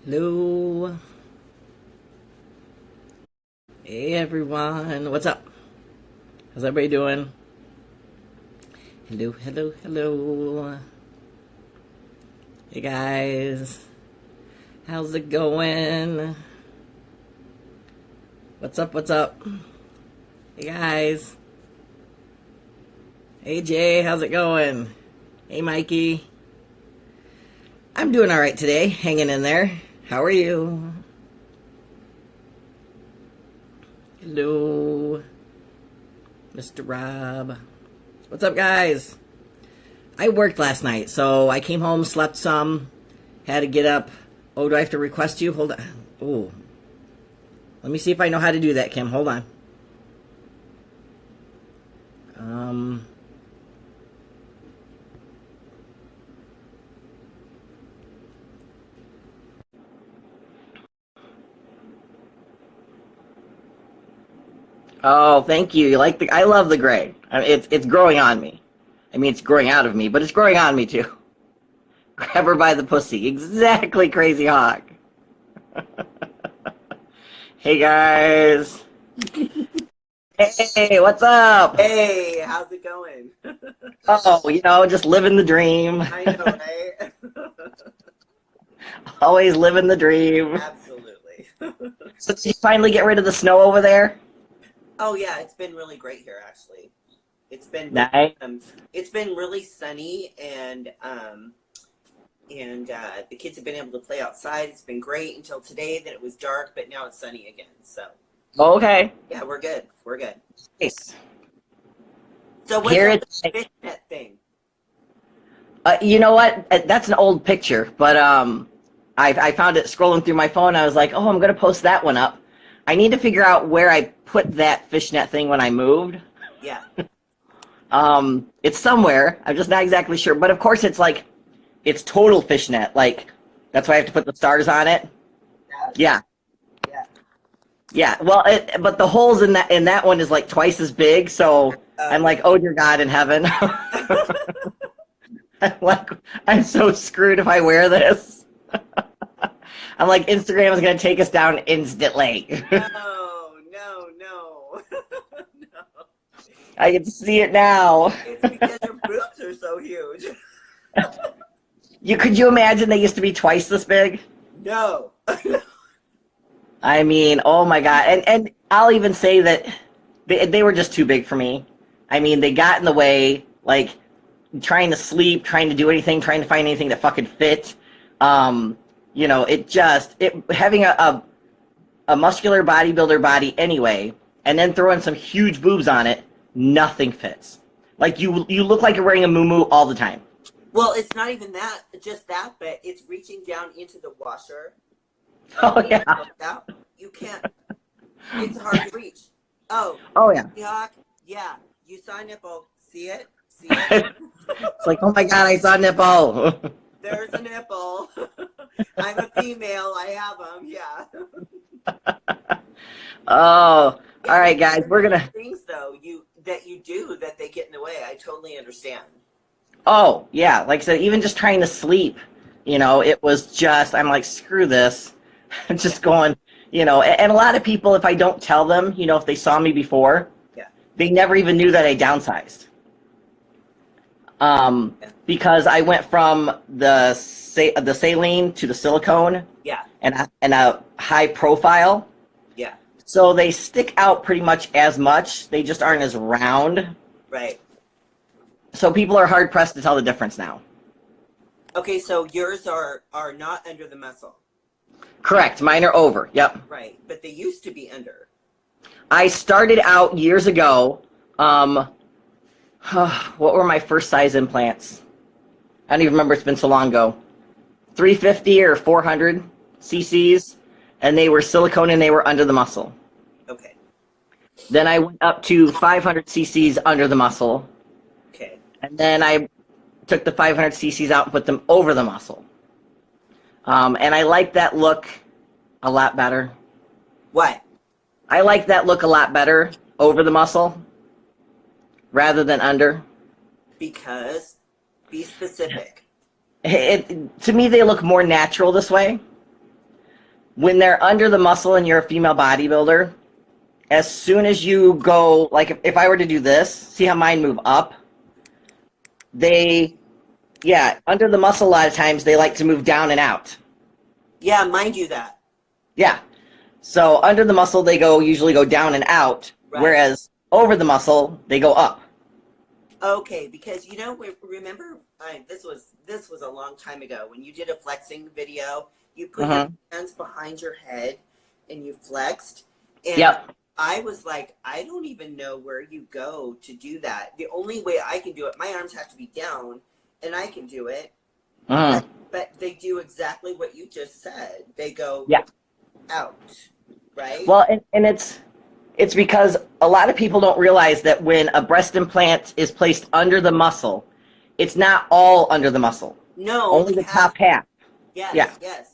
Hello. Hey everyone. What's up? How's everybody doing? Hello, hello, hello. Hey guys. How's it going? What's up, what's up? Hey guys. Hey Jay, how's it going? Hey Mikey. I'm doing alright today, hanging in there. How are you? Hello, Mr. Rob. What's up, guys? I worked last night, so I came home, slept some, had to get up. Oh, do I have to request you? Hold on. Oh, let me see if I know how to do that, Kim. Hold on. Oh, thank you. You like the? I love the gray. I mean, it's growing on me. I mean, it's growing out of me, but it's growing on me too. Grab her by the pussy. Exactly, Crazy Hawk. Hey guys. Hey, what's up? Hey, how's it going? Oh, just living the dream. I know, right? Always living the dream. Absolutely. So did you finally get rid of the snow over there? Oh yeah, it's been really great here actually. It's been Nice. it's been really sunny and the kids have been able to play outside. It's been great until today. Then it was dark, but now it's sunny again. So Okay. yeah, we're good. We're good. Nice. So what's Here up it's. with the fishnet thing? You know what? That's an old picture, but I found it scrolling through my phone. I was like, oh, I'm gonna post that one up. I need to figure out where I put that fishnet thing when I moved. Yeah. It's somewhere. I'm just not exactly sure. But of course, it's total fishnet. Like that's why I have to put the stars on it. Yeah. Yeah. Yeah. Well, but the holes in that one is like twice as big. So I'm Yeah. like, oh dear God in heaven. I'm like, I'm so screwed if I wear this. I'm like, Instagram is gonna take us down instantly. No, no, no. No. I can see it now. It's because your boobs are so huge. Could you imagine they used to be twice this big? No. I mean, oh my God. And I'll even say that they were just too big for me. I mean, they got in the way, like trying to sleep, trying to do anything, trying to find anything that fucking fit. Having a muscular bodybuilder body anyway, and then throwing some huge boobs on it, nothing fits. Like you look like you're wearing a muumuu all the time. Well, it's not even that, just that, but it's reaching down into the washer. Oh yeah. You can't. It's hard to reach. Oh. Oh yeah. Yuck. Yeah. You saw a nipple. See it? See it? It's like, oh my God, I saw a nipple. There's a nipple. I'm a female. I have them. Yeah. Oh, Yeah, all right, guys. We're gonna. things though that you do that they get in the way. I totally understand. Oh yeah, like I said, even just trying to sleep, it was just. I'm like, screw this. I'm just going, And a lot of people, if I don't tell them, if they saw me before, Yeah. they never even knew that I downsized. Because I went from the saline to the silicone. Yeah. And a high profile. Yeah. So they stick out pretty much as much. They just aren't as round. Right. So people are hard pressed to tell the difference now. Okay, so yours are not under the muscle. Correct. Mine are over. Yep. Right, but they used to be under. I started out years ago. What were my first size implants? I don't even remember. It's been so long ago. 350 or 400 cc's, and they were silicone and they were under the muscle. Okay. Then I went up to 500 cc's under the muscle. Okay. And then I took the 500 cc's out and put them over the muscle. And I like that look a lot better. What? I like that look a lot better over the muscle rather than under. Because, be specific. To me, they look more natural this way. when they're under the muscle and you're a female bodybuilder, as soon as you go, like if I were to do this, see how mine move up? Under the muscle a lot of times they like to move down and out. Yeah, mine do that. Yeah. So under the muscle they usually go down and out, Right. whereas over the muscle they go up. Okay, because remember, this was a long time ago when you did a flexing video. You put your hands behind your head and you flexed. And Yep. I was like, I don't even know where you go to do that. The only way I can do it, my arms have to be down, and I can do it. But they do exactly what you just said. They go out, right? Well, and it's because a lot of people don't realize that when a breast implant is placed under the muscle, it's not all under the muscle. No. Only the top half. Yes, yes.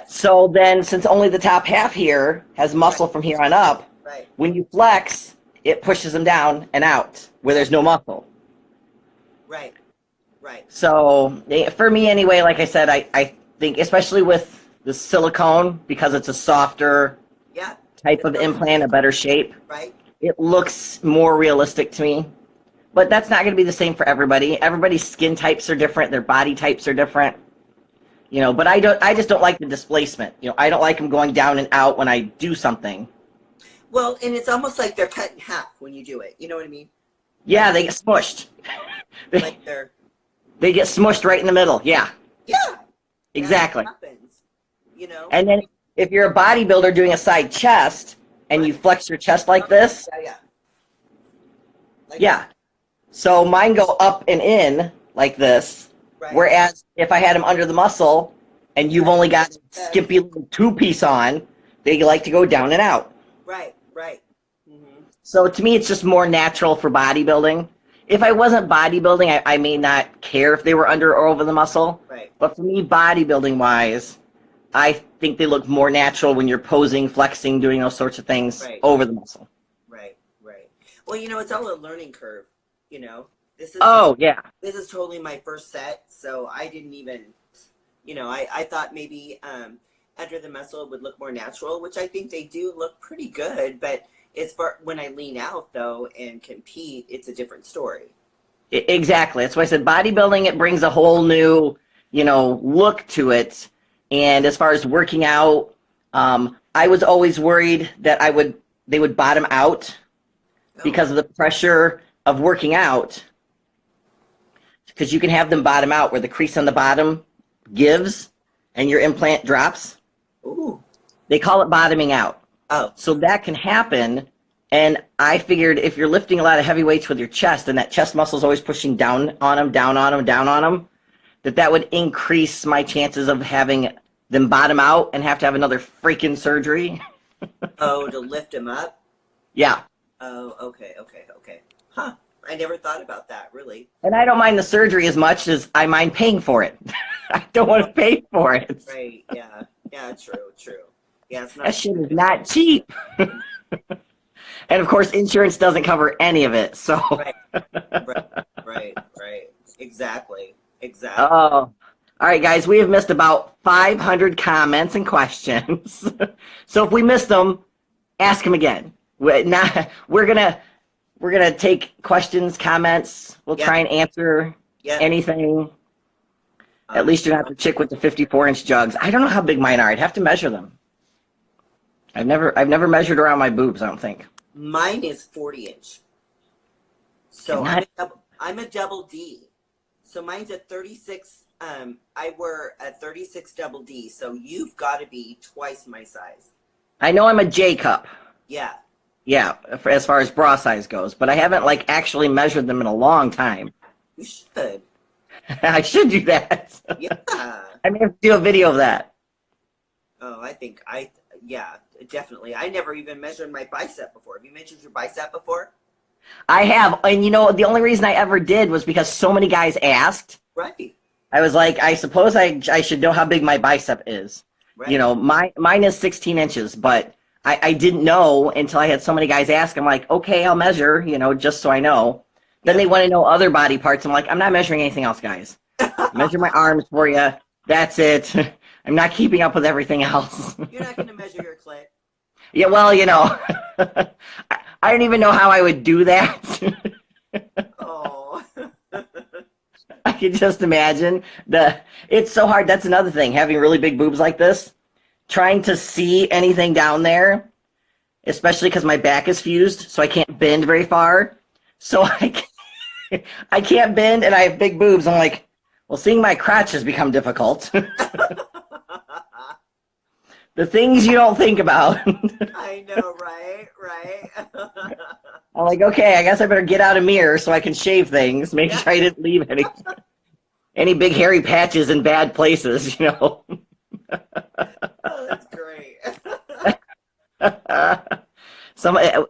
So then, since only the top half here has muscle from here on up, when you flex, it pushes them down and out where there's no muscle. Right. So for me anyway, like I said, I think especially with the silicone, because it's a softer type of implant, a better shape, it looks more realistic to me. But that's not going to be the same for everybody. Everybody's skin types are different. Their body types are different. But I just don't like the displacement. I don't like them going down and out when I do something. Well, and it's almost like they're cut in half when you do it. You know what I mean? Yeah, they get smushed. Like they're... They get smushed right in the middle. Yeah. Yeah. Exactly. That happens, And then if you're a bodybuilder doing a side chest and you flex your chest like this. So mine go up and in like this. Whereas if I had them under the muscle and you've only got a skimpy little two-piece on, they like to go down and out. Right. So to me, it's just more natural for bodybuilding. If I wasn't bodybuilding, I may not care if they were under or over the muscle. But for me, bodybuilding-wise, I think they look more natural when you're posing, flexing, doing those sorts of things over the muscle. Right. Well, it's all a learning curve, This is This is totally my first set, so I didn't even, I thought maybe under the muscle would look more natural, which I think they do look pretty good, but it's for when I lean out though and compete, it's a different story. Exactly. That's why I said bodybuilding, it brings a whole new, look to it. And as far as working out, I was always worried that they would bottom out because of the pressure of working out. Because you can have them bottom out where the crease on the bottom gives and your implant drops. Ooh. They call it bottoming out. Oh. So that can happen, and I figured if you're lifting a lot of heavy weights with your chest and that chest muscle is always pushing down on them, that would increase my chances of having them bottom out and have to have another freaking surgery. Oh, to lift them up? Yeah. Oh, okay. Huh. I never thought about that, really. And I don't mind the surgery as much as I mind paying for it. I don't want to pay for it. Right, yeah. Yeah, true. Yeah, it's not that shit is not cheap. And of course, insurance doesn't cover any of it. So. Right. Exactly. Oh, all right, guys. We have missed about 500 comments and questions. So if we missed them, ask them again. We're gonna take questions, comments. We'll try and answer anything. At least you're not the chick with the 54-inch jugs. I don't know how big mine are. I'd have to measure them. I've never measured around my boobs, I don't think. Mine is 40-inch. So I'm a double D. So mine's a 36. I wear a 36 double D. So you've got to be twice my size. I know I'm a J cup. Yeah. Yeah, as far as bra size goes, but I haven't actually measured them in a long time. You should. I should do that. Yeah. I may have to do a video of that. Oh, yeah, definitely. I never even measured my bicep before. Have you measured your bicep before? I have, and the only reason I ever did was because so many guys asked. Right. I was like, I suppose I should know how big my bicep is. Right. Mine is 16 inches, but I didn't know until I had so many guys ask. I'm like, okay, I'll measure, just so I know. Then they want to know other body parts. I'm like, I'm not measuring anything else, guys. Measure my arms for you. That's it. I'm not keeping up with everything else. You're not going to measure your clit. Yeah, well, you know, I don't even know how I would do that. Oh. I can just imagine it's so hard. That's another thing, having really big boobs like this, trying to see anything down there, especially because my back is fused, so I can't bend very far. So I can't bend, and I have big boobs. I'm like, well, seeing my crotch has become difficult. The things you don't think about. I know, right? Right. I'm like, okay, I guess I better get out a mirror so I can shave things, make sure I didn't leave any big hairy patches in bad places, you know. Oh, that's great.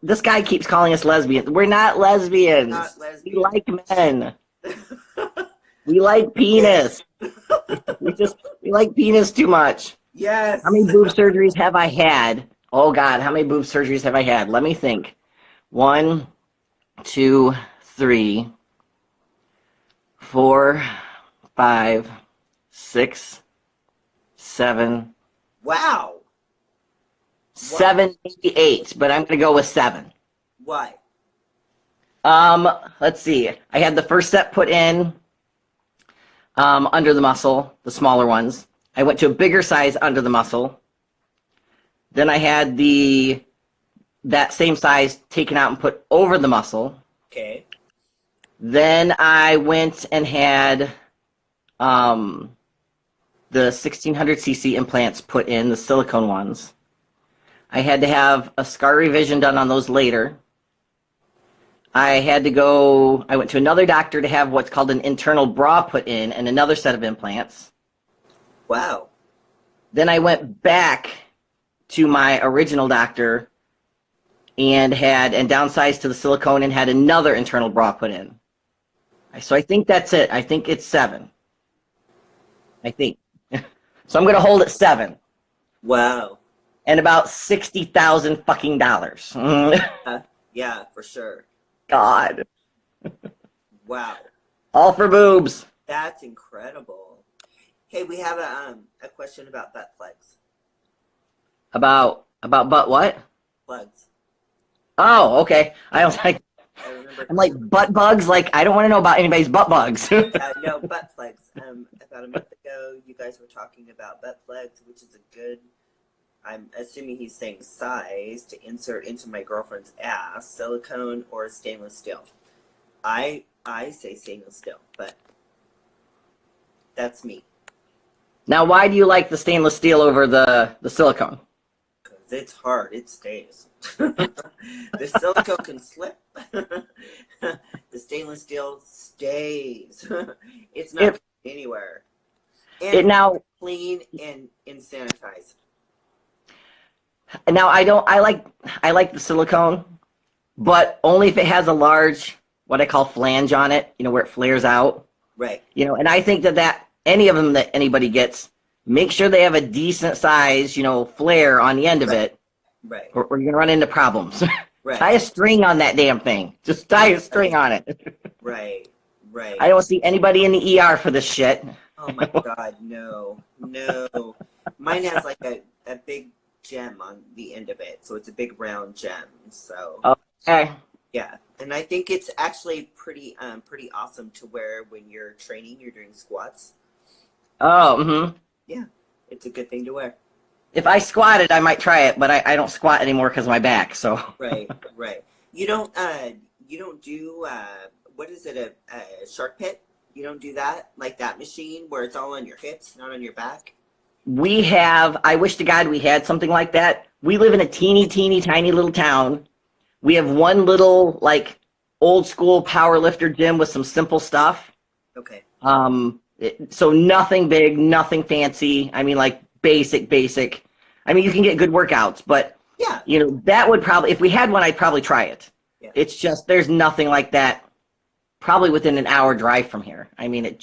This guy keeps calling us lesbians. We're not lesbians. Not lesbians. We like men. We like penis. we like penis too much. Yes. How many boob surgeries have I had? Oh God, how many boob surgeries have I had? Let me think. 1, 2, 3, 4, 5, 6, 7. Wow. 7, maybe 8, but I'm gonna go with 7. Why? Let's see. I had the first set put in under the muscle, the smaller ones. I went to a bigger size under the muscle. Then I had that same size taken out and put over the muscle. Okay. Then I went and had the 1600cc implants put in, the silicone ones. I had to have a scar revision done on those later. I went to another doctor to have what's called an internal bra put in and another set of implants. Wow. Then I went back to my original doctor and downsized to the silicone and had another internal bra put in. So I think that's it. I think it's 7. I think. So I'm going to hold it 7. Wow. And about $60,000 fucking dollars. Yeah, for sure. God. Wow. All for boobs. That's incredible. Hey, we have a question about butt plugs. About butt what? Plugs. Oh, okay. I'm like butt bugs. Like I don't want to know about anybody's butt bugs. No, butt plugs. About a month ago, you guys were talking about butt plugs, which is a good. I'm assuming he's saying size to insert into my girlfriend's ass, silicone or stainless steel. I say stainless steel, but that's me. Now, why do you like the stainless steel over the silicone? Because it's hard. It stays. The silicone can slip. The stainless steel stays. It's not anywhere. And it now clean and sanitize. Now I like the silicone, but only if it has a large, what I call flange on it, you know, where it flares out. Right. You know, and I think that any of them that anybody gets, make sure they have a decent size, you know, flare on the end of it. Right. Or you're going to run into problems. Right. Tie a string on that damn thing. Just tie a string on it. Right. Right. I don't see anybody in the ER for this shit. Oh my God, no. No. Mine has like a big gem on the end of it, so it's a big round gem. So okay. Yeah, and I think it's actually pretty awesome to wear when you're training. You're doing squats. Oh, yeah, it's a good thing to wear. If I squatted, I might try it, but I don't squat anymore because of my back. So right. You don't do what is it, a shark pit? You don't do that, like that machine where it's all on your hips, not on your back? I wish to God we had something like that. We live in a teeny, tiny little town. We have one little, like, old school power lifter gym with some simple stuff. Okay. So nothing big, nothing fancy. I mean, like, basic. I mean, you can get good workouts, but, yeah, you know, that would probably, if we had one, I'd probably try it. Yeah. It's just, there's nothing like that probably within an hour drive from here. I mean,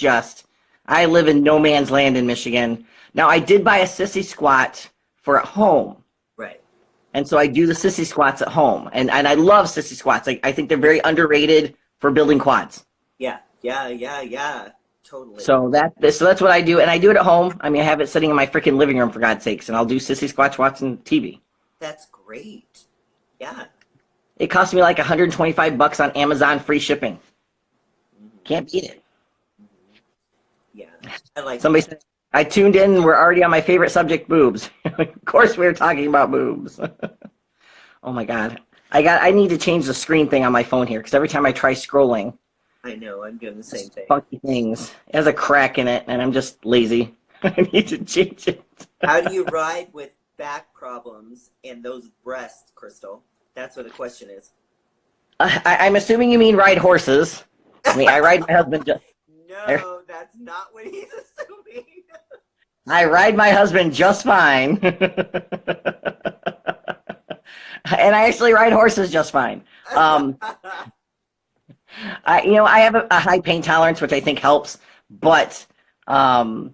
I live in no man's land in Michigan. Now, I did buy a sissy squat for at home. Right. And so I do the sissy squats at home. And I love sissy squats. I think they're very underrated for building quads. Yeah. Totally. So that's what I do, and I do it at home. I mean, I have it sitting in my freaking living room, for God's sakes, and I'll do sissy squatch watching TV. That's great. Yeah. It cost me like $125 on Amazon, free shipping. Can't beat it. Yeah, I like Somebody said, I tuned in, we're already on my favorite subject, boobs. Of course we were talking about boobs. Oh my God. I need to change the screen thing on my phone here, because every time I try scrolling, I know, I'm doing the same thing. Funky things. It has a crack in it, and I'm just lazy. I need to change it. How do you ride with back problems and those breasts, Crystal? That's what the question is. I'm assuming you mean ride horses. I mean, I ride my husband just... No, that's not what he's assuming. I ride my husband just fine. And I actually ride horses just fine. I have a high pain tolerance, which I think helps, but I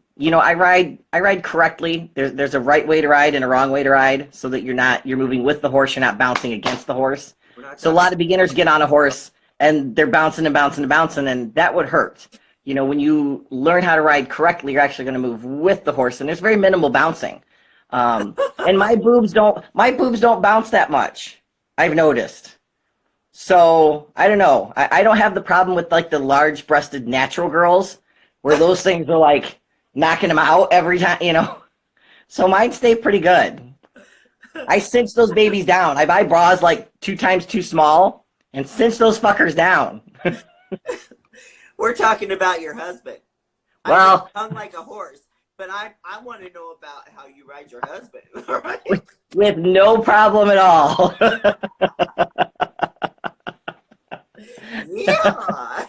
ride correctly. There's a right way to ride and a wrong way to ride, so that you're moving with the horse, you're not bouncing against the horse. So a lot of beginners get on a horse and they're bouncing and bouncing and bouncing, and that would hurt. When you learn how to ride correctly, you're actually going to move with the horse, and there's very minimal bouncing. And my boobs don't bounce that much, I've noticed. So I don't know. I don't have the problem with like the large-breasted natural girls, where those things are like knocking them out every time, So mine stay pretty good. I cinch those babies down. I buy bras like 2 times too small and cinch those fuckers down. We're talking about your husband. Well, I hung like a horse, but I want to know about how you ride your husband. Right? with no problem at all. Yeah.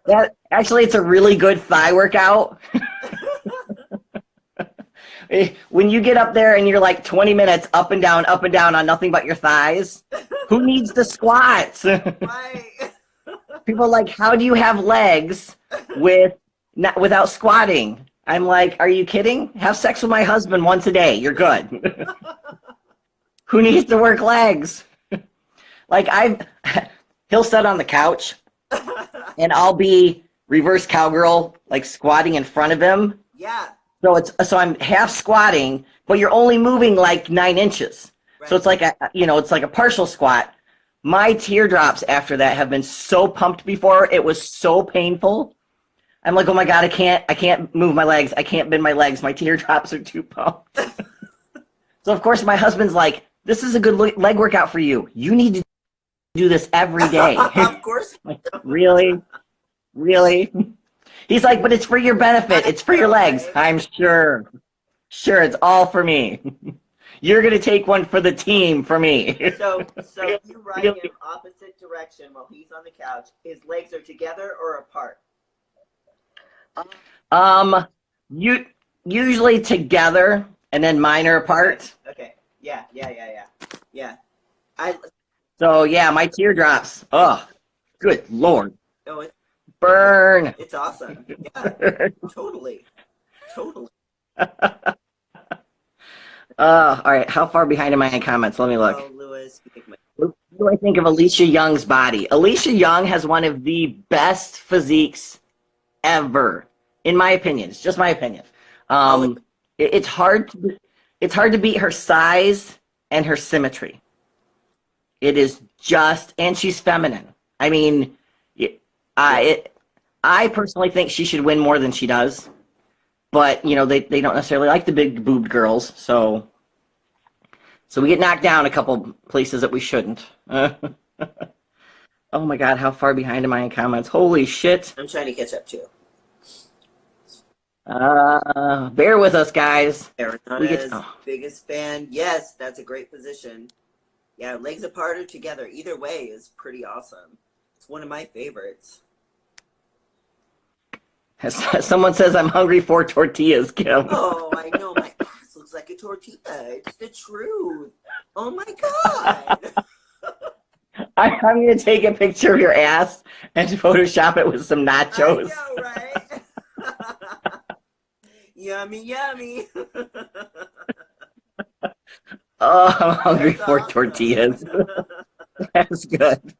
That actually, it's a really good thigh workout. When you get up there and you're like 20 minutes up and down on nothing but your thighs, who needs to squat? Right. People are like, how do you have legs without squatting? I'm like, are you kidding? Have sex with my husband once a day. You're good. Who needs to work legs? Like he'll sit on the couch and I'll be reverse cowgirl, like squatting in front of him. Yeah. So I'm half squatting, but you're only moving like 9 inches. Right. So it's like a partial squat. My teardrops after that have been so pumped before. It was so painful. I'm like, oh my God, I can't move my legs. I can't bend my legs. My teardrops are too pumped. So of course my husband's like, this is a good leg workout for you. You need to do this every day. Of course. Like, really? He's like, but it's for your benefit. It's for your legs. I'm sure. Sure, it's all for me. You're going to take one for the team for me. So you ride him opposite direction while he's on the couch. His legs are together or apart? Usually together, and then mine are apart. Okay. Yeah. So yeah, my teardrops. Oh, good Lord. No, burn. It's awesome. Yeah, totally. All right. How far behind am I in comments? Let me look. Oh, Lewis. What do I think of Alicia Young's body? Alicia Young has one of the best physiques ever, in my opinion. It's just my opinion. It's hard to beat her size and her symmetry. It is just, and she's feminine. I mean, I personally think she should win more than she does. But, they don't necessarily like the big boobed girls, so we get knocked down a couple places that we shouldn't. Oh my God, how far behind am I in comments? Holy shit. I'm trying to catch up too. Bear with us, guys. Ariana's biggest fan. Yes, that's a great position. Yeah, legs apart or together. Either way is pretty awesome. It's one of my favorites. Someone says I'm hungry for tortillas, Kim. Oh, I know. My ass looks like a tortilla. It's the truth. Oh, my God. I'm going to take a picture of your ass and Photoshop it with some nachos. I know, right? Yummy. Oh, I'm hungry for tortillas. That's good.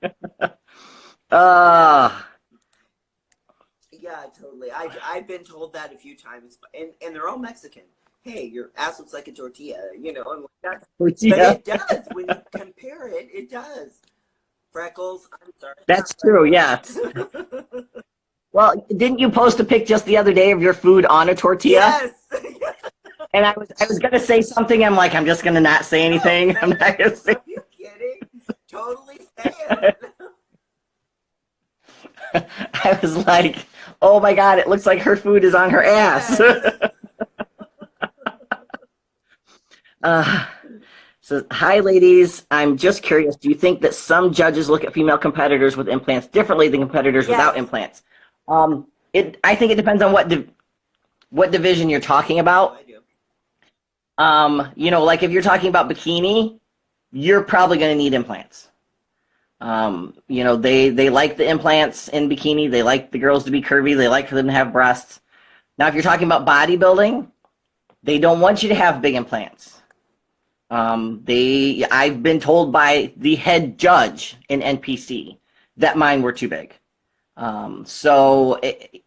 Yeah, totally. I I've been told that a few times, and they're all Mexican. Hey, your ass looks like a tortilla, you know. And that's, but it does when you compare it. It does. Freckles. I'm sorry. That's true. Yes. Well, didn't you post a pic just the other day of your food on a tortilla? Yes. And I was gonna say something. I'm like, I'm just gonna not say anything. I'm not gonna say. Are you kidding? Totally saying. I was like, oh my God, it looks like her food is on her ass. So, hi ladies, I'm just curious, do you think that some judges look at female competitors with implants differently than competitors without implants? I think it depends on what division you're talking about. I do. You know, like if you're talking about bikini, you're probably going to need implants. You know, they like the implants in bikini. They like the girls to be curvy. They like for them to have breasts. Now, if you're talking about bodybuilding, they don't want you to have big implants. I've been told by the head judge in NPC that mine were too big. So,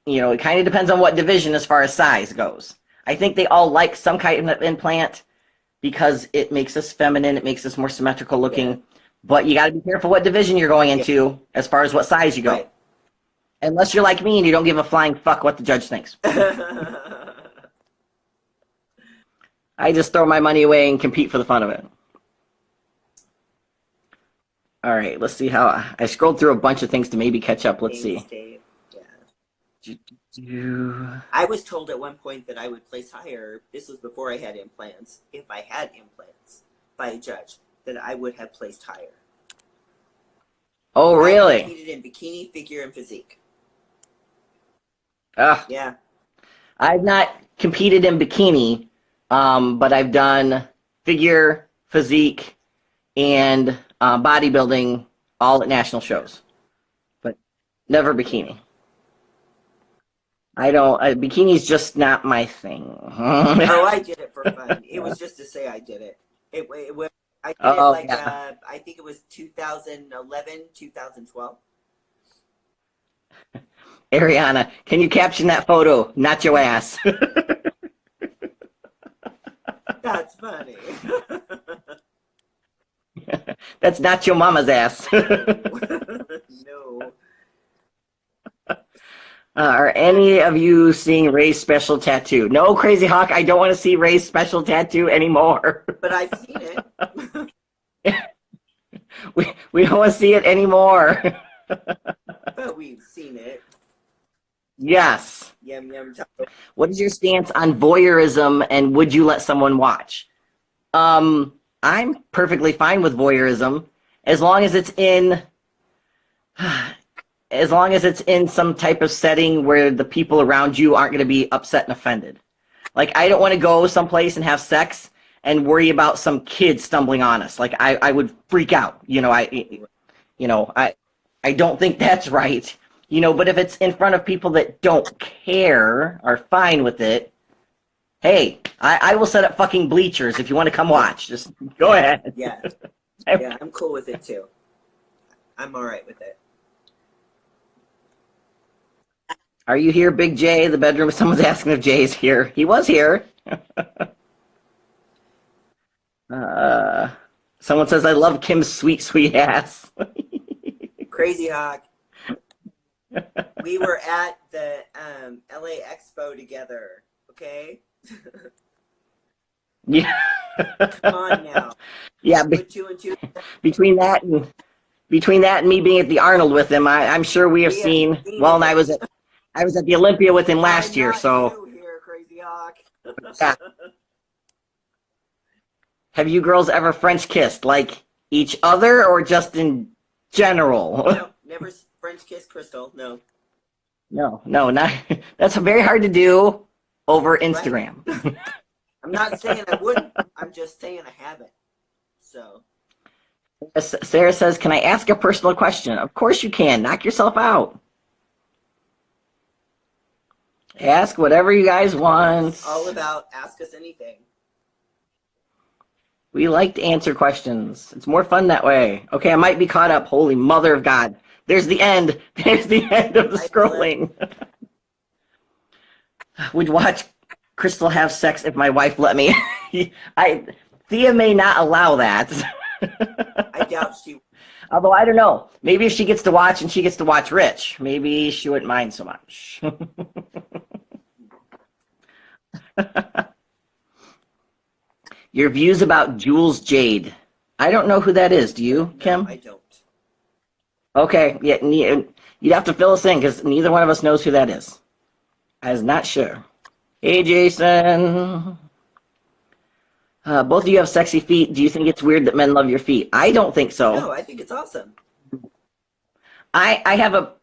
you know, it kind of depends on what division as far as size goes. I think they all like some kind of implant because it makes us feminine. It makes us more symmetrical looking. Yeah. But you got to be careful what division you're going into as far as what size you go. Right. Unless you're like me and you don't give a flying fuck what the judge thinks. I just throw my money away and compete for the fun of it. All right, let's see how I scrolled through a bunch of things to maybe catch up. Let's see. Dave. Yeah. I was told at one point that I would place higher. This was before I had implants. If I had implants by a judge, that I would have placed higher. Oh, really? I competed in bikini, figure, and physique. Yeah. I've not competed in bikini. But I've done figure, physique, and bodybuilding all at national shows, but never bikini. Bikini's just not my thing. Oh, I did it for fun. It was just to say I did it. I did it like, I think it was 2011, 2012. Ariana, can you caption that photo? Not your ass. That's funny. That's not your mama's ass. No. Are any of you seeing Ray's special tattoo? No, Crazy Hawk, I don't want to see Ray's special tattoo anymore. But I've seen it. we don't want to see it anymore. But we've seen it. Yes. Yum, yum. What is your stance on voyeurism, and would you let someone watch? I'm perfectly fine with voyeurism as long as it's in some type of setting where the people around you aren't going to be upset and offended. Like, I don't want to go someplace and have sex and worry about some kid stumbling on us. Like, I would freak out. I don't think that's right. But if it's in front of people that don't care, are fine with it, hey, I will set up fucking bleachers if you want to come watch. Just go ahead. Yeah. Yeah, I'm cool with it too. I'm all right with it. Are you here, Big J? The bedroom. Someone's asking if Jay's here. He was here. Someone says, I love Kim's sweet, sweet ass. Crazy Hawk. We were at the LA Expo together, okay? Yeah. Come on now. Yeah. Put two and two. Between that and me being at the Arnold with him, I'm sure we have seen. Well, and I was at the Olympia with him last year, so. You here, Crazy Hawk. Yeah. Have you girls ever French kissed, like each other or just in general? No, never French kiss Crystal. No. No, not. That's very hard to do over Instagram. Right. I'm not saying I wouldn't. I'm just saying I haven't. So. Sarah says, "Can I ask a personal question?" Of course you can. Knock yourself out. Ask whatever you guys want. It's all about ask us anything. We like to answer questions. It's more fun that way. Okay, I might be caught up. Holy mother of God. There's the end. There's the end of the scrolling. Would watch Crystal have sex if my wife let me. Thea may not allow that. I doubt she. Although I don't know. Maybe if she gets to watch and she gets to watch Rich, maybe she wouldn't mind so much. Your views about Jules Jade. I don't know who that is. Do you, Kim? No, I don't. Okay, yeah, you'd have to fill us in because neither one of us knows who that is. I was not sure. Hey, Jason. Both of you have sexy feet. Do you think it's weird that men love your feet? I don't think so. No, I think it's awesome. I have a,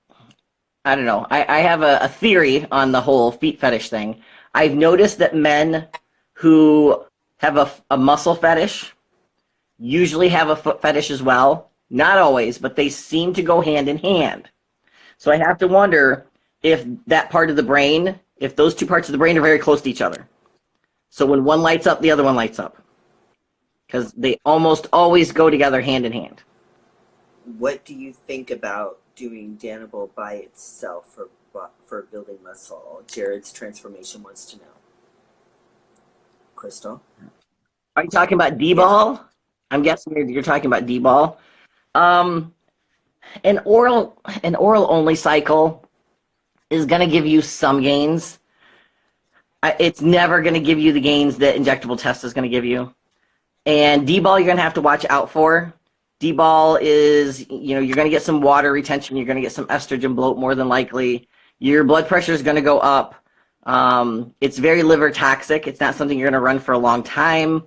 I don't know. I have a theory on the whole feet fetish thing. I've noticed that men who have a muscle fetish usually have a foot fetish as well. Not always, but they seem to go hand in hand. So I have to wonder if that part of the brain, if those two parts of the brain are very close to each other. So when one lights up, the other one lights up. Because they almost always go together hand in hand. What do you think about doing Danable by itself for building muscle? Jared's transformation wants to know. Crystal? Are you talking about D-ball? Yeah. I'm guessing you're talking about D-ball. An oral only cycle is going to give you some gains. It's never going to give you the gains that injectable test is going to give you. And D-ball you're going to have to watch out for. D-ball is, you're going to get some water retention. You're going to get some estrogen bloat more than likely. Your blood pressure is going to go up. It's very liver toxic. It's not something you're going to run for a long time.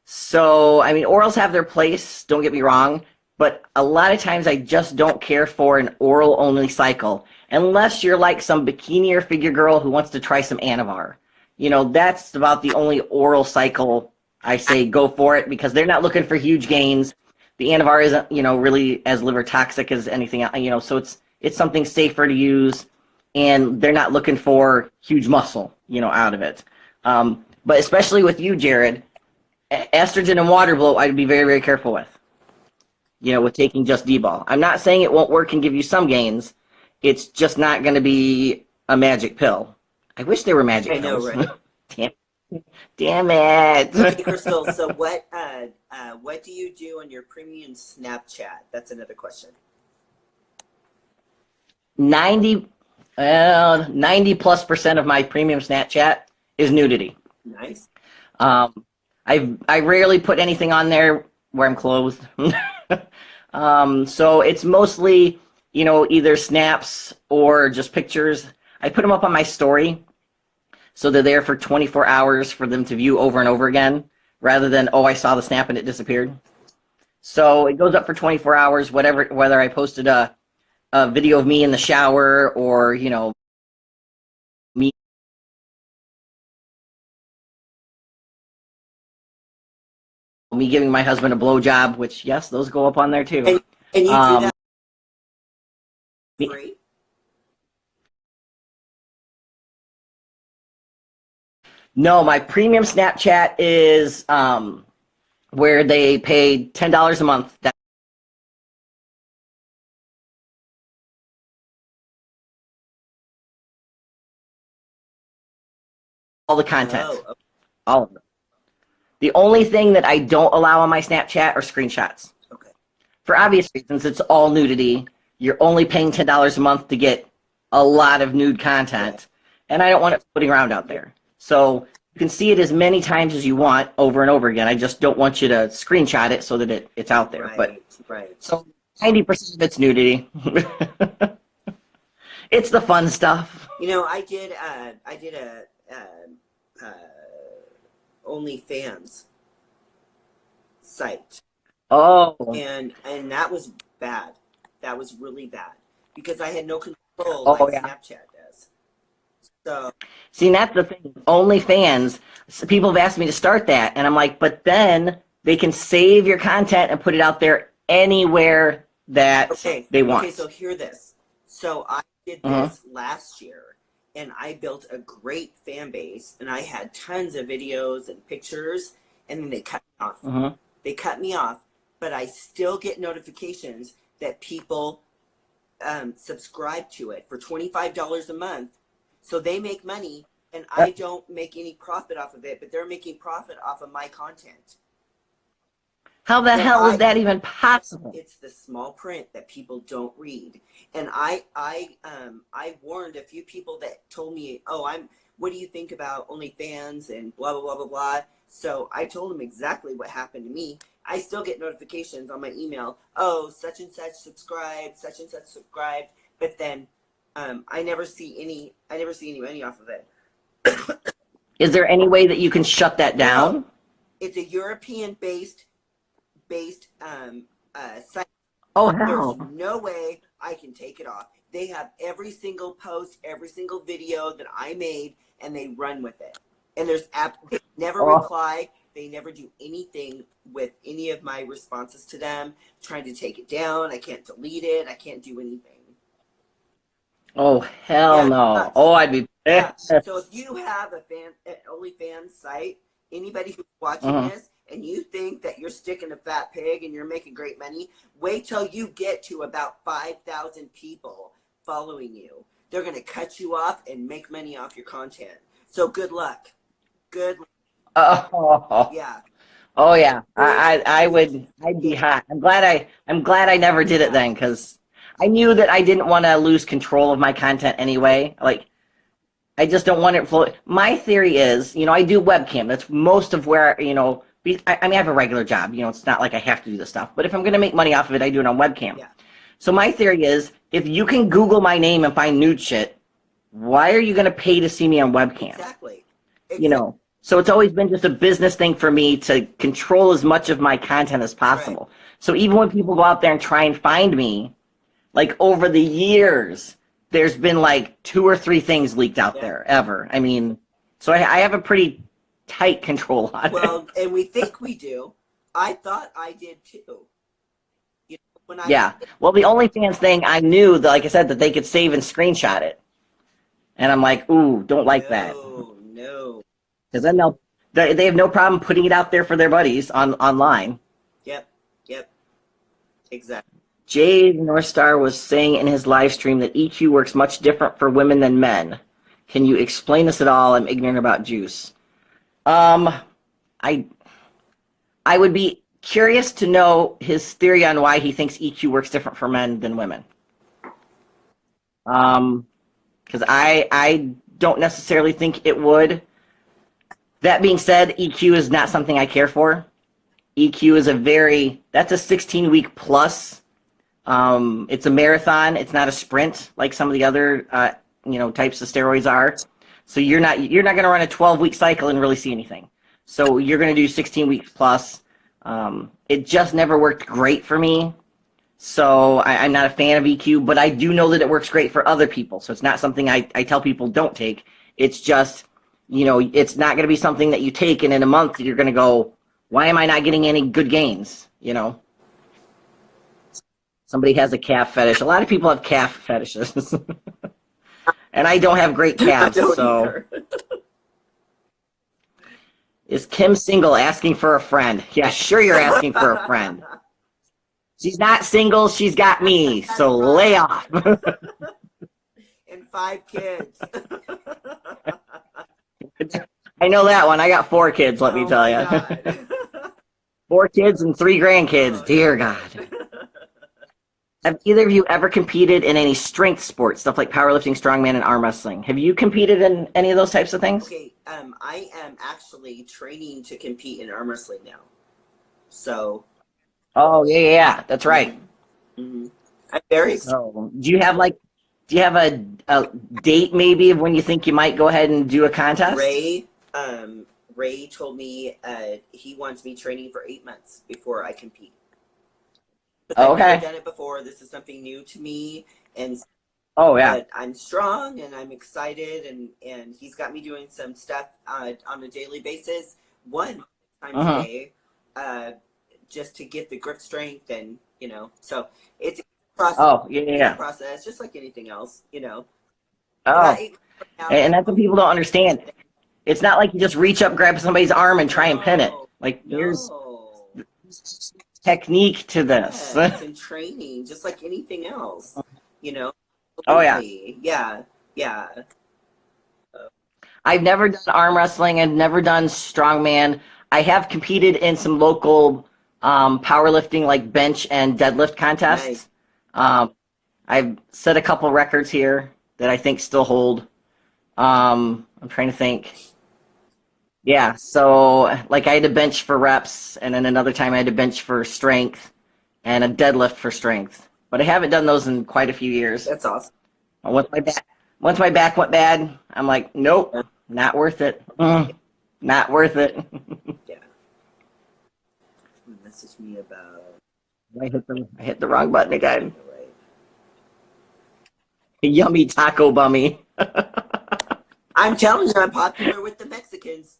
So, I mean, orals have their place, don't get me wrong, but a lot of times I just don't care for an oral-only cycle, unless you're like some bikini or figure girl who wants to try some Anavar. That's about the only oral cycle I say go for it, because they're not looking for huge gains. The Anavar isn't, really as liver toxic as anything else, so it's something safer to use, and they're not looking for huge muscle, out of it. But especially with you, Jared, estrogen and water bloat, I'd be very, very careful with. With taking just D-ball. I'm not saying it won't work and give you some gains. It's just not going to be a magic pill. I wish there were magic pills. I know, right? Damn it. Okay, Crystal, so what do you do on your premium Snapchat? That's another question. 90+% of my premium Snapchat is nudity. Nice. I rarely put anything on there where I'm clothed. So it's mostly, either snaps or just pictures. I put them up on my story, so they're there for 24 hours for them to view over and over again, rather than, I saw the snap and it disappeared. So it goes up for 24 hours, whether I posted a video of me in the shower or, me giving my husband a blowjob, which, yes, those go up on there too. And you do that free? No, my premium Snapchat is where they pay $10 a month. All the content. Oh, okay. All of them. The only thing that I don't allow on my Snapchat are screenshots. Okay. For obvious reasons, it's all nudity. You're only paying $10 a month to get a lot of nude content, and I don't want it floating around out there. So you can see it as many times as you want over and over again. I just don't want you to screenshot it so that it's out there. Right. So 90% of it's nudity. It's the fun stuff. I did a OnlyFans site. Oh. And that was bad. That was really bad because I had no control like Snapchat does. So see, that's the thing. OnlyFans, people have asked me to start that, and I'm like, but then they can save your content and put it out there anywhere that they want. Okay, so hear this. So I did this last year, and I built a great fan base, and I had tons of videos and pictures, and then they cut me off. They cut me off, but I still get notifications that people subscribe to it for $25 a month. So they make money, and I don't make any profit off of it, but they're making profit off of my content. How the hell is that even possible? It's the small print that people don't read. And I warned a few people that told me, oh, what do you think about OnlyFans and blah, blah, blah, blah, blah. So I told them exactly what happened to me. I still get notifications on my email. Oh, such and such subscribed, such and such subscribed. But then I never see any money off of it. Is there any way that you can shut that down? No. It's a European-based site. Oh, hell. There's no way I can take it off. They have every single post, every single video that I made, and they run with it. And they never reply. They never do anything with any of my responses to them. Trying to take it down. I can't delete it. I can't do anything. Oh, hell no. Oh, I'd be pissed. Yeah. So if you have an OnlyFans site, anybody who's watching this, and you think that you're sticking a fat pig and you're making great money, wait till you get to about 5,000 people following you. They're going to cut you off and make money off your content. So good luck. Good luck. Oh. Yeah. Oh yeah. I'd be hot. I'm glad I never did it then, because I knew that I didn't want to lose control of my content anyway. Like, I just don't want it flow. My theory is, I do webcam. That's most of where, I have a regular job. It's not like I have to do this stuff. But if I'm going to make money off of it, I do it on webcam. Yeah. So my theory is, if you can Google my name and find nude shit, why are you going to pay to see me on webcam? Exactly. So it's always been just a business thing for me to control as much of my content as possible. Right. So even when people go out there and try and find me, like over the years, there's been like 2 or 3 things leaked out there ever. I mean, so I have a pretty tight control on it. Well, and we think we do. I thought I did too. Well, the OnlyFans thing, I knew that, like I said, that they could save and screenshot it. And I'm like, ooh, don't like that. No. Because then they have no problem putting it out there for their buddies online. Yep. Exactly. Jade Northstar was saying in his live stream that EQ works much different for women than men. Can you explain this at all? I'm ignorant about juice. I would be curious to know his theory on why he thinks EQ works different for men than women. Because I don't necessarily think it would. That being said, EQ is not something I care for. EQ is that's a 16-week plus. It's a marathon. It's not a sprint like some of the other, types of steroids are. So you're not going to run a 12-week cycle and really see anything. So you're going to do 16 weeks plus. It just never worked great for me. So I'm not a fan of EQ, but I do know that it works great for other people. So it's not something I tell people don't take. It's just, it's not going to be something that you take and in a month you're going to go, why am I not getting any good gains? Somebody has a calf fetish. A lot of people have calf fetishes. And I don't have great calves, so. Is Kim single, asking for a friend? Yeah, sure you're asking for a friend. She's not single, she's got me, so lay off. And 5 kids. I know that one. I got 4 kids, let me tell you. 4 kids and 3 grandkids, dear God. Have either of you ever competed in any strength sports, stuff like powerlifting, strongman, and arm wrestling? Have you competed in any of those types of things? Okay, I am actually training to compete in arm wrestling now. So. Oh, yeah, that's right. Mm-hmm. I'm very excited. So, do you have a date maybe of when you think you might go ahead and do a contest? Ray told me he wants me training for 8 months before I compete. I've never done it before. This is something new to me, and but I'm strong and I'm excited, and he's got me doing some stuff on a daily basis, 1 time a day, just to get the grip strength, and so it's a process. It's a process, just like anything else, and that's what people don't understand. It's not like you just reach up, grab somebody's arm, and try and pin it. Like there's technique to this. Yes, and training, just like anything else, Oh, yeah. Yeah. I've never done arm wrestling. I've never done strongman. I have competed in some local powerlifting, like bench and deadlift contests. Nice. I've set a couple records here that I think still hold. I'm trying to think. Yeah, so like I had to bench for reps, and then another time I had to bench for strength, and a deadlift for strength. But I haven't done those in quite a few years. That's awesome. Once my back went bad, I'm like, nope, not worth it. Not worth it. Yeah. Message me about. I hit the wrong button again. Right. Yummy taco bummy. I'm telling you, I'm popular with the Mexicans.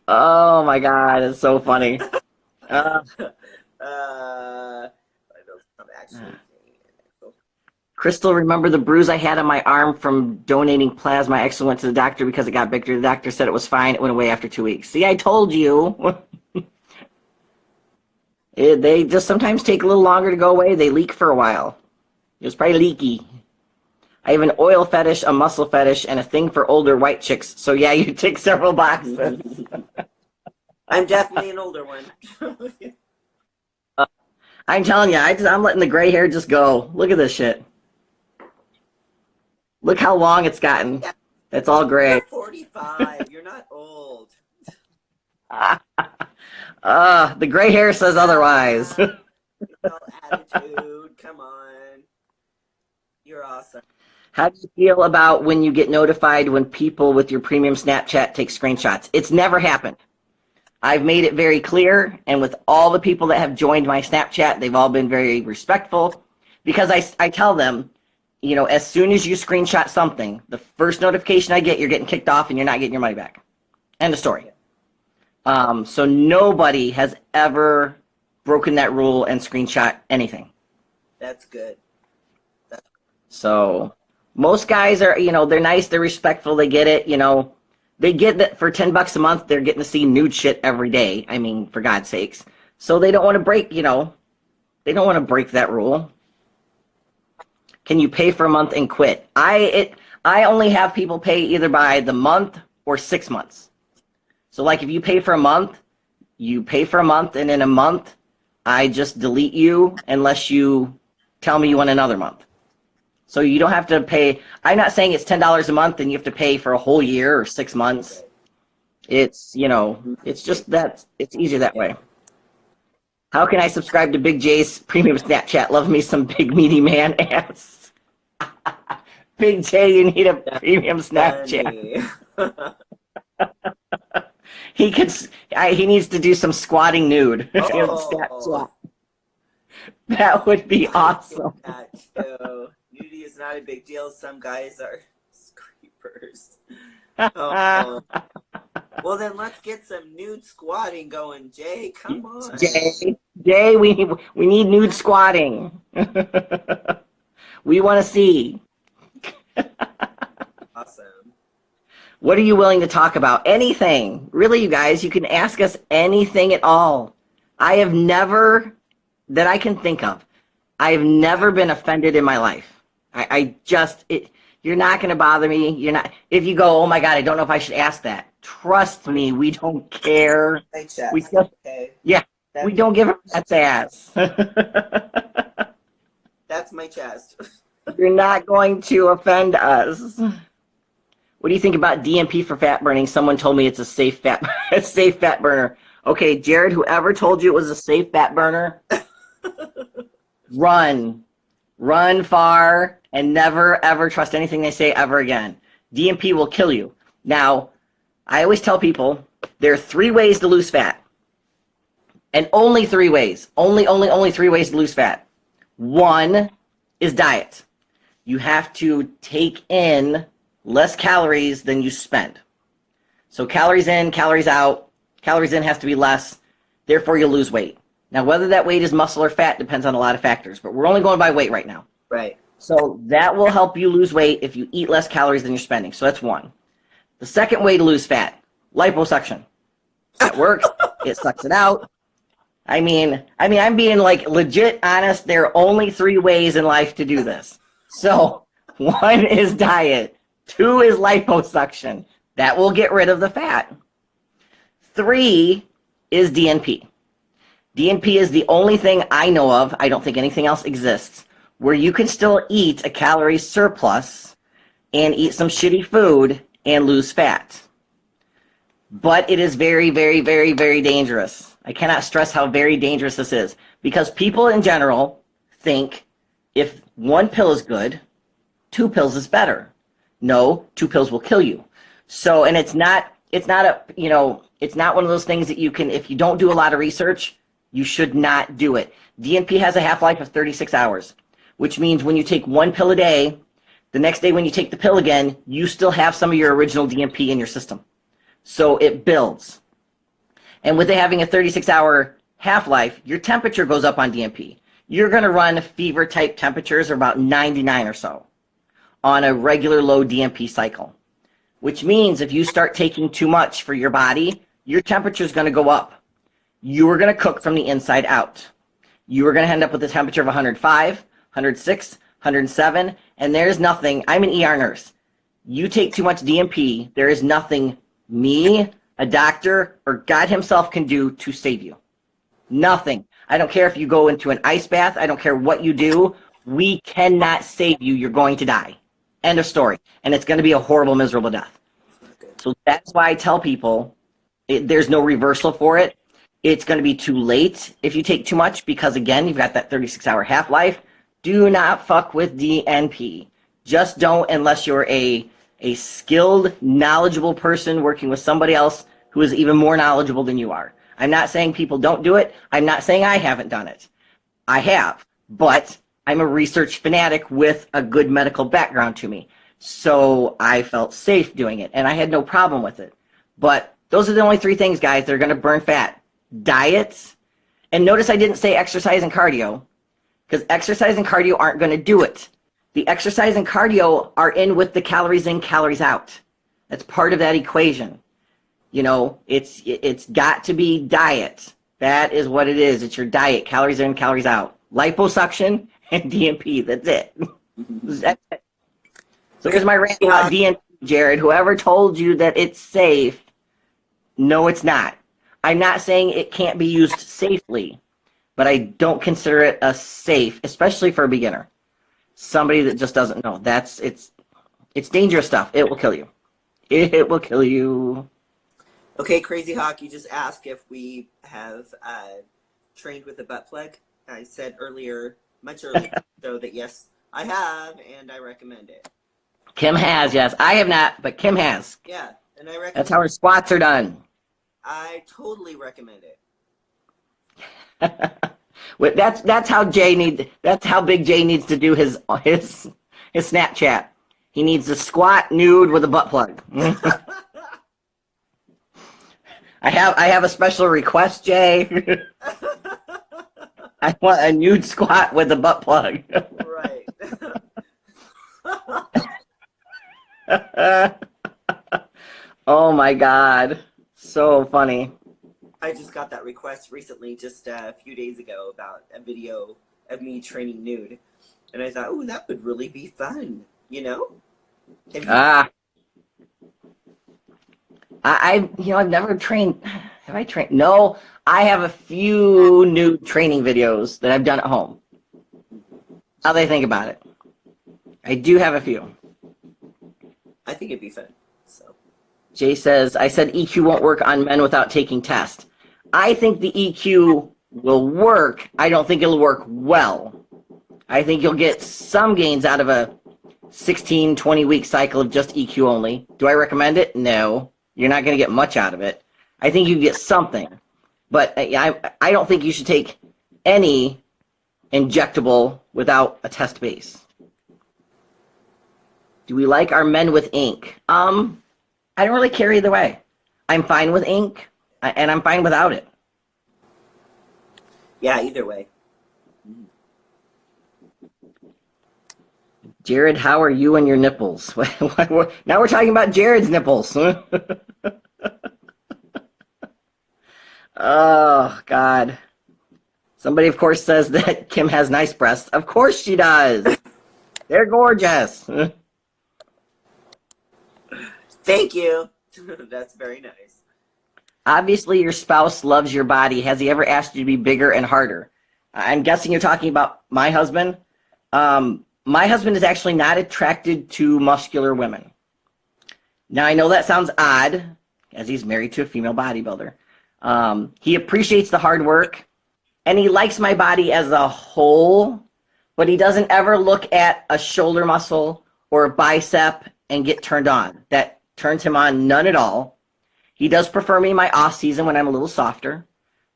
Oh my God, it's so funny. I don't actually. Crystal, remember the bruise I had on my arm from donating plasma? I actually went to the doctor because it got bigger. The doctor said it was fine. It went away after 2 weeks. See, I told you. They just sometimes take a little longer to go away. They leak for a while. It was probably leaky. I have an oil fetish, a muscle fetish, and a thing for older white chicks. So yeah, you tick several boxes. I'm definitely an older one. I'm telling you, I'm letting the gray hair just go. Look at this shit. Look how long it's gotten. Yeah. It's all gray. You're 45. You're not old. The gray hair says otherwise. Attitude. Come on. You're awesome. How do you feel about when you get notified when people with your premium Snapchat take screenshots? It's never happened. I've made it very clear, and with all the people that have joined my Snapchat, they've all been very respectful, because I tell them, you know, as soon as you screenshot something, the first notification I get, you're getting kicked off and you're not getting your money back. End of story. So nobody has ever broken that rule and screenshot anything. That's good. So most guys are, you know, they're nice, they're respectful, they get it, you know. They get that for $10 a month, they're getting to see nude shit every day. I mean, for God's sakes. So they don't want to break, you know, they don't want to break that rule. Can you pay for a month and quit? I only have people pay either by the month or 6 months. So like if you pay for a month, you pay for a month, and in a month, I just delete you unless you tell me you want another month. So you don't have to pay. I'm not saying it's $10 a month and you have to pay for a whole year or 6 months. It's, you know, it's just that it's easier that way. How can I subscribe to Big J's premium Snapchat? Love me some big meaty man ass. Big J, you need a premium Snapchat. He needs to do some squatting nude. Snapchat. That would be awesome. Nudity is not a big deal. Some guys are creepers. Oh. Well, then let's get some nude squatting going, Jay. Come on. Jay, we need nude squatting. We want to see. Awesome. What are you willing to talk about? Anything. Really, you guys, you can ask us anything at all. I have never, that I can think of, I've never been offended in my life. You're not going to bother me. You're not. If you go, oh my God, I don't know if I should ask that. Trust me, we don't care. We just, yeah, we don't give a rat's ass. That's my chest. You're not going to offend us. What do you think about DMP for fat burning? Someone told me it's a safe fat burner. Okay, Jared, whoever told you it was a safe fat burner, run far, and never ever trust anything they say ever again. DMP will kill you. Now, I always tell people there are 3 ways to lose fat, and only 3 ways. Only 3 ways to lose fat. 1 is diet. You have to take in less calories than you spend. So calories in, calories out. Calories in has to be less. Therefore, you'll lose weight. Now, whether that weight is muscle or fat depends on a lot of factors, but we're only going by weight right now. Right. So that will help you lose weight if you eat less calories than you're spending. So that's 1. The second way to lose fat, liposuction. That works. It sucks it out. I'm being like legit honest. There are only 3 ways in life to do this. So 1 is diet. 2 is liposuction. That will get rid of the fat. 3 is DNP. DNP is the only thing I know of, I don't think anything else exists, where you can still eat a calorie surplus and eat some shitty food and lose fat. But it is very, very, very, very dangerous. I cannot stress how very dangerous this is, because people in general think if 1 pill is good, 2 pills is better. No, 2 pills will kill you. So, and it's not one of those things that you can, if you don't do a lot of research, you should not do it. DNP has a half-life of 36 hours, which means when you take 1 pill a day, the next day when you take the pill again, you still have some of your original DNP in your system. So it builds. And with it having a 36-hour half-life, your temperature goes up on DNP. You're going to run fever-type temperatures of about 99 or so on a regular low DNP cycle, which means if you start taking too much for your body, your temperature is going to go up. You are going to cook from the inside out. You are going to end up with a temperature of 105, 106, 107, and there's nothing. I'm an ER nurse. You take too much DNP, there is nothing me, a doctor, or God himself can do to save you. Nothing. I don't care if you go into an ice bath. I don't care what you do. We cannot save you. You're going to die. End of story. And it's going to be a horrible, miserable death. So that's why I tell people there's no reversal for it. It's going to be too late if you take too much because, again, you've got that 36-hour half-life. Do not fuck with DNP. Just don't unless you're a skilled, knowledgeable person working with somebody else who is even more knowledgeable than you are. I'm not saying people don't do it. I'm not saying I haven't done it. I have. But I'm a research fanatic with a good medical background to me. So I felt safe doing it, and I had no problem with it. But those are the only 3 things, guys, that are going to burn fat. Diet, and notice I didn't say exercise and cardio, because exercise and cardio aren't going to do it. The exercise and cardio are in with the calories in, calories out. That's part of that equation. You know, it's got to be diet. That is what it is. It's your diet, calories in, calories out. Liposuction and DNP, that's it. That's it. So here's my rant about DNP, Jared. Whoever told you that it's safe, no, it's not. I'm not saying it can't be used safely, but I don't consider it a safe, especially for a beginner. Somebody that just doesn't know. It's dangerous stuff. It will kill you. It will kill you. Okay, Crazy Hawk, you just asked if we have trained with a butt plug. I said much earlier, so that yes, I have, and I recommend it. Kim has, yes. I have not, but Kim has. Yeah, and I recommend. That's how her squats are done. I totally recommend That's it. that's how Big J needs to do his Snapchat. He needs to squat nude with a butt plug. I have a special request, Jay. I want a nude squat with a butt plug. Right. Oh my God. So funny. I just got that request recently, just a few days ago, about a video of me training nude. And I thought, oh, that would really be fun, you know? I've never trained. Have I trained? No, I have a few nude training videos that I've done at home. How they think about it. I do have a few. I think it'd be fun. So Jay says, I said EQ won't work on men without taking tests. I think the EQ will work. I don't think it'll work well. I think you'll get some gains out of a 16, 20-week cycle of just EQ only. Do I recommend it? No. You're not going to get much out of it. I think you get something. But I don't think you should take any injectable without a test base. Do we like our men with ink? I don't really care either way. I'm fine with ink, and I'm fine without it. Yeah, either way. Jared, how are you and your nipples? Now we're talking about Jared's nipples. Oh, God. Somebody, of course, says that Kim has nice breasts. Of course she does. They're gorgeous. Thank you. That's very nice. Obviously, your spouse loves your body. Has he ever asked you to be bigger and harder? I'm guessing you're talking about my husband. My husband is actually not attracted to muscular women. Now, I know that sounds odd, as he's married to a female bodybuilder. He appreciates the hard work, and he likes my body as a whole, but he doesn't ever look at a shoulder muscle or a bicep and get turned on. That turns him on none at all. He does prefer me in my off season when I'm a little softer.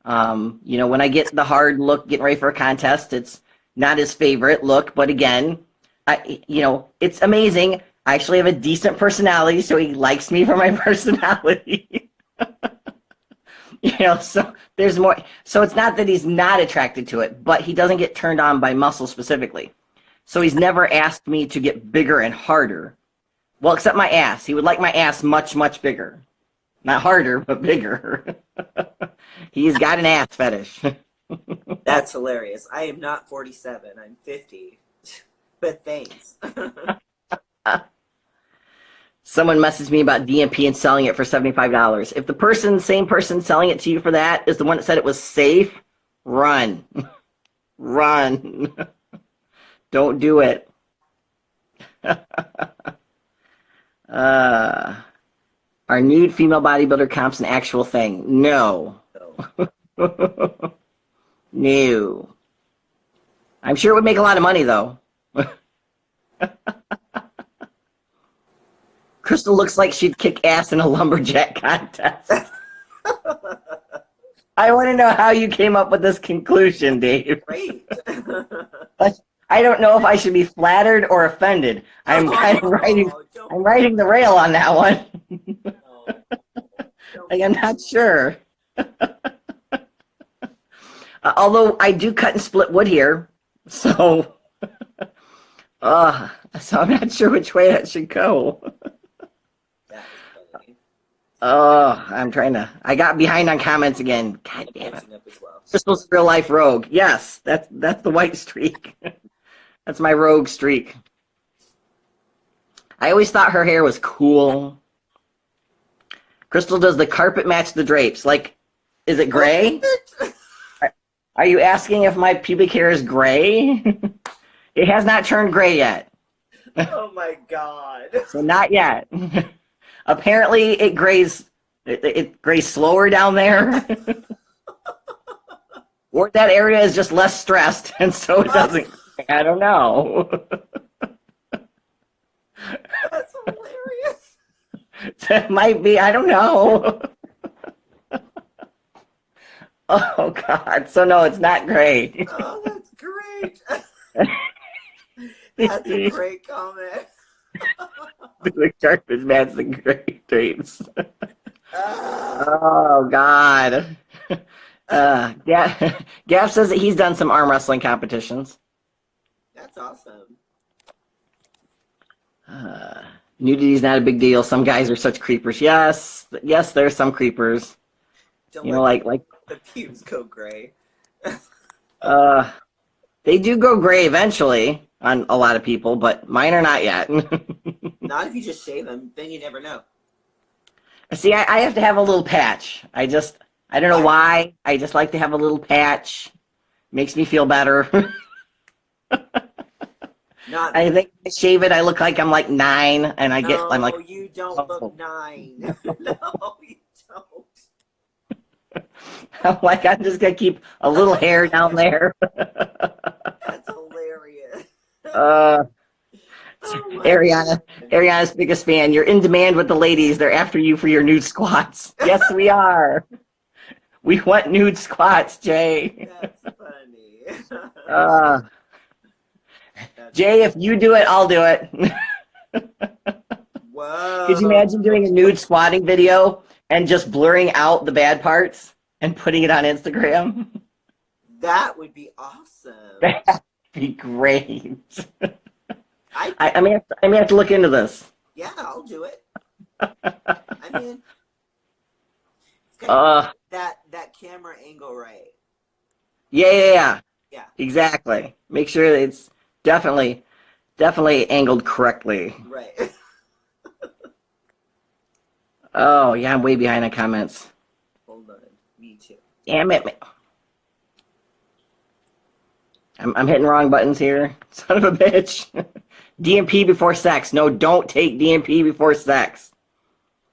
You know, when I get the hard look getting ready for a contest, it's not his favorite look, but again, you know, it's amazing. I actually have a decent personality, so he likes me for my personality. You know, so there's more. So it's not that he's not attracted to it, but he doesn't get turned on by muscle specifically. So he's never asked me to get bigger and harder. Well, except my ass. He would like my ass much, much bigger. Not harder, but bigger. He's got an ass fetish. That's hilarious. I am not 47. I'm 50. But thanks. Someone messaged me about DMP and selling it for $75. If the same person selling it to you for that is the one that said it was safe, run. Run. Don't do it. Are nude female bodybuilder comps an actual thing? No. No. I'm sure it would make a lot of money, though. Crystal looks like she'd kick ass in a lumberjack contest. I want to know how you came up with this conclusion, Dave. Great. I don't know if I should be flattered or offended. I'm kind of riding the rail on that one. Like, I'm not sure. Although I do cut and split wood here, so I'm not sure which way that should go. I got behind on comments again. God damn it. Crystal's real life rogue. Yes, that's the white streak. That's my rogue streak. I always thought her hair was cool. Crystal, does the carpet match the drapes? Like, is it gray? Are you asking if my pubic hair is gray? It has not turned gray yet. Oh my God. So not yet. Apparently it grays slower down there. Or that area is just less stressed and so it doesn't. I don't know. That's hilarious. That might be, I don't know. Oh God. So no, it's not gray. Oh, that's great. That's a great comment. The carpet match the gray drapes. Oh God. Gaff says that he's done some arm wrestling competitions. That's awesome. Nudity's not a big deal. Some guys are such creepers. Yes, there's some creepers. Don't you know, like the pubes go gray. They do go gray eventually on a lot of people, but mine are not yet. Not if you just shave them, then you never know. See, I have to have a little patch. I don't know why. I just like to have a little patch. Makes me feel better. I think if I shave it, I look like I'm like 9, and I'm like. No, you don't look 9. No, you don't. I'm like, I'm just gonna keep a little hair down there. That's hilarious. Ariana's biggest fan. You're in demand with the ladies. They're after you for your nude squats. Yes, we are. We want nude squats, Jay. That's funny. Jay, if you do it, I'll do it. Whoa. Could you imagine doing a nude squatting video and just blurring out the bad parts and putting it on Instagram? That would be awesome. That'd be great. I may have to look into this. Yeah, I'll do it. I mean, it's got that camera angle right. Yeah. Yeah. Exactly. Make sure that it's definitely angled correctly. Right. Oh, yeah, I'm way behind on comments. Hold on. Me too. Damn it. I'm hitting wrong buttons here. Son of a bitch. DMP before sex. No, don't take DMP before sex.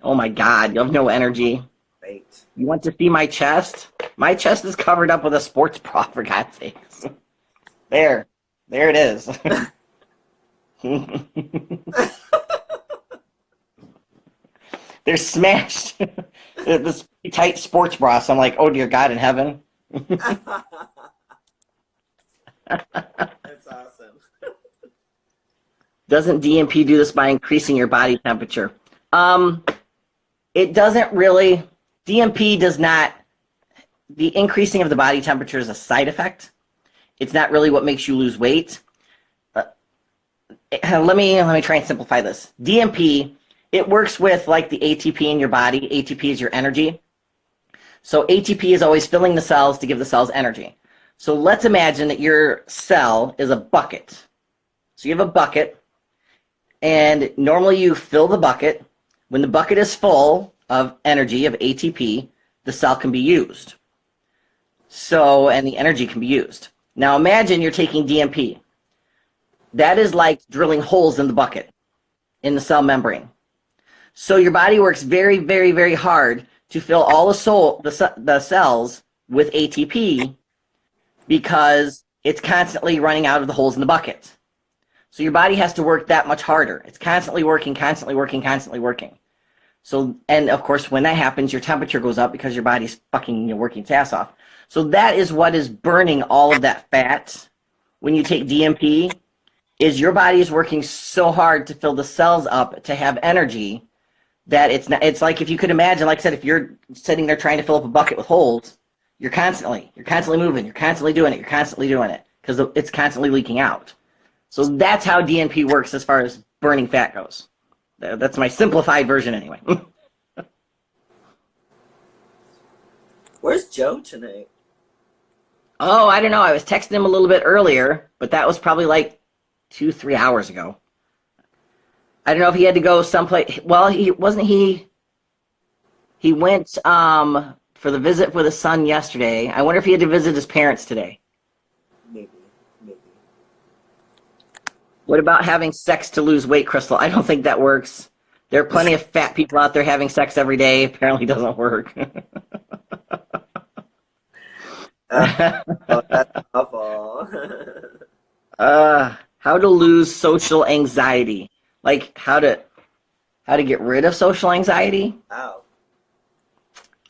Oh my God, you have no energy. Right. You want to see my chest? My chest is covered up with a sports bra, for God's sakes. There it is. They're smashed. This tight sports bra. So I'm like, oh dear God in heaven. That's awesome. Doesn't DMP do this by increasing your body temperature? It doesn't really. DMP does not. The increasing of the body temperature is a side effect. It's not really what makes you lose weight. Let me try and simplify this. DMP, it works with like the ATP in your body. ATP is your energy. So ATP is always filling the cells to give the cells energy. So let's imagine that your cell is a bucket. So you have a bucket, and normally you fill the bucket. When the bucket is full of energy, of ATP, the cell can be used. So, and the energy can be used. Now imagine you're taking DMP. That is like drilling holes in the bucket, in the cell membrane. So your body works very, very, very hard to fill all the cells with ATP because it's constantly running out of the holes in the bucket. So your body has to work that much harder. It's constantly working, constantly working, constantly working. So, and of course, when that happens, your temperature goes up because your body's fucking working its ass off. So that is what is burning all of that fat when you take DMP, is your body is working so hard to fill the cells up to have energy that it's like, if you could imagine, like I said, if you're sitting there trying to fill up a bucket with holes, you're constantly moving, you're constantly doing it because it's constantly leaking out. So that's how DNP works as far as burning fat goes. That's my simplified version anyway. Where's Joe tonight? Oh, I don't know. I was texting him a little bit earlier, but that was probably like 2-3 hours ago. I don't know if he had to go someplace. Well, he went for the visit with his son yesterday. I wonder if he had to visit his parents today. Maybe. What about having sex to lose weight, Crystal? I don't think that works. There are plenty of fat people out there having sex every day. Apparently doesn't work. Oh, that's awful. How to lose social anxiety. Like how to get rid of social anxiety? Oh.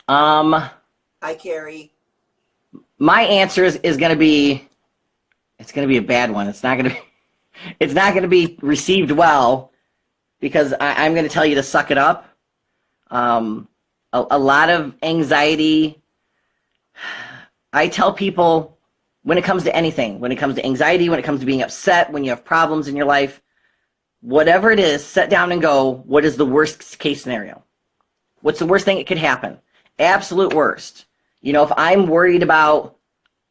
Hi, Carrie. My answer is going to be, it's going to be a bad one. It's not going to be received well, because I'm going to tell you to suck it up. A lot of anxiety. I tell people, when it comes to anything, when it comes to anxiety, when it comes to being upset, when you have problems in your life, whatever it is, sit down and go, what is the worst case scenario? What's the worst thing that could happen? Absolute worst. You know, if I'm worried about,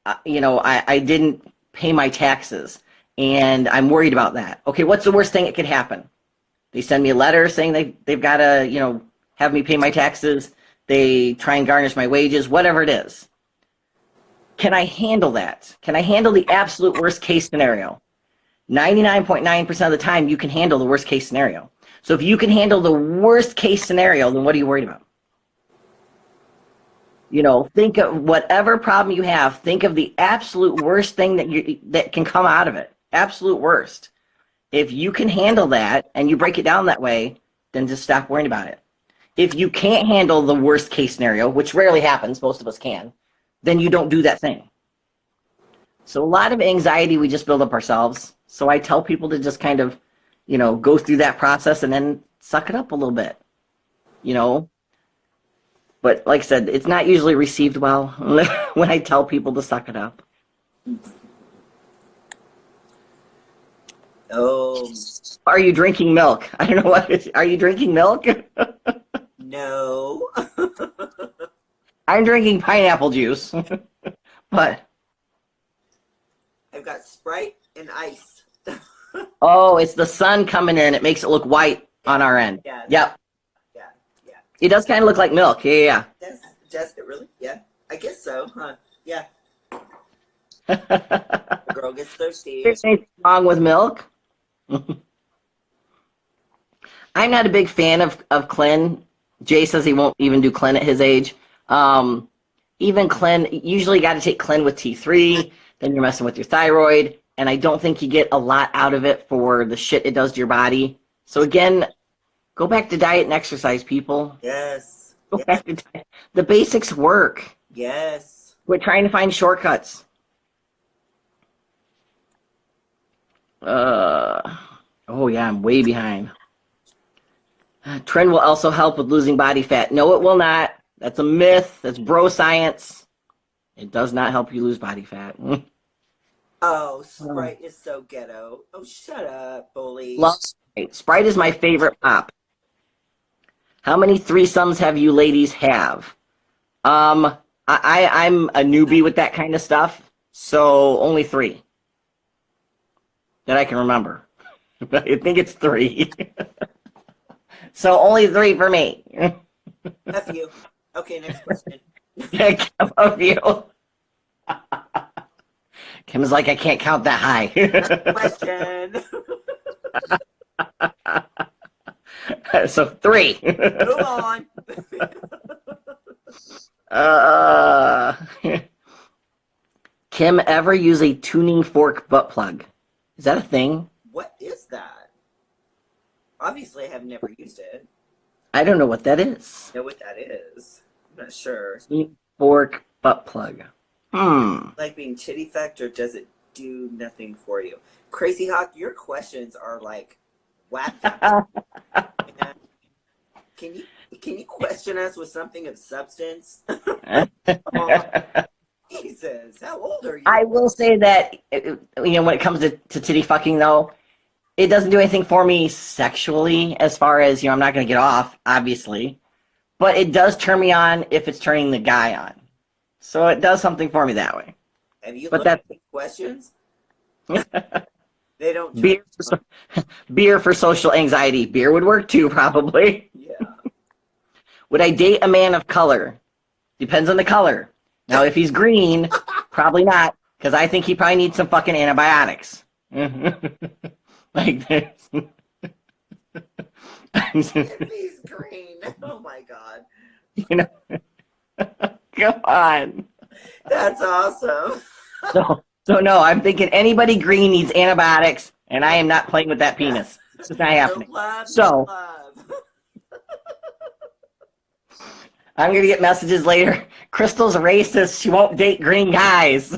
I didn't pay my taxes and I'm worried about that. Okay, what's the worst thing that could happen? They send me a letter saying they've got to, have me pay my taxes. They try and garnish my wages, whatever it is. Can I handle that? Can I handle the absolute worst case scenario? 99.9% of the time, you can handle the worst case scenario. So if you can handle the worst case scenario, then what are you worried about? Think of whatever problem you have. Think of the absolute worst thing that can come out of it. Absolute worst. If you can handle that and you break it down that way, then just stop worrying about it. If you can't handle the worst case scenario, which rarely happens, most of us can, then you don't do that thing. So a lot of anxiety we just build up ourselves. So I tell people to just kind of, go through that process and then suck it up a little bit, But like I said, it's not usually received well when I tell people to suck it up. Oh. Are you drinking milk? I don't know what it is. Are you drinking milk? No. I'm drinking pineapple juice. But I've got Sprite and ice. Oh, it's the sun coming in. It makes it look white on our end. Yeah. Yep. Yeah. Yeah. It does kind of look like milk. Yeah. Does it really? Yeah. I guess so, huh? Yeah. The girl gets thirsty. There's anything wrong with milk? I'm not a big fan of Clen. Jay says he won't even do Clen at his age. Even Clen, usually got to take Clen with T3, then you're messing with your thyroid, and I don't think you get a lot out of it for the shit it does to your body. So again, go back to diet and exercise, people. Yes. Go back to diet. The basics work. Yes. We're trying to find shortcuts. Oh yeah, I'm way behind. Trend will also help with losing body fat. No, it will not. That's a myth. That's bro science. It does not help you lose body fat. Oh, Sprite is so ghetto. Oh, shut up, bully. Love Sprite. Sprite is my favorite pop. How many threesomes have you ladies have? I'm a newbie with that kind of stuff, so only 3 that I can remember. I think it's 3. So only 3 for me. F you. Okay, next question. Of you. Kim's like, I can't count that high. Question. So 3. Move on. Kim, ever use a tuning fork butt plug? Is that a thing? What is that? Obviously, I have never used it. I don't know what that is. I know what that is. I'm not sure. Tuning fork butt plug. Like being titty fecked, or does it do nothing for you? Crazy Hawk, your questions are like whacked. Can you question us with something of substance? Oh, Jesus, how old are you? I will say that, when it comes to titty fucking, though, it doesn't do anything for me sexually as far as, I'm not going to get off, obviously. But it does turn me on if it's turning the guy on. So it does something for me that way. Have you looked at the questions? They don't. Beer for social anxiety. Beer would work too, probably. Yeah. Would I date a man of color? Depends on the color. Now, if he's green, probably not, because I think he probably needs some fucking antibiotics. Like this. If he's green, oh my god. Come on. That's awesome. So no, I'm thinking anybody green needs antibiotics, and I am not playing with that penis. It's not happening. So I'm gonna get messages later. Crystal's racist. She won't date green guys.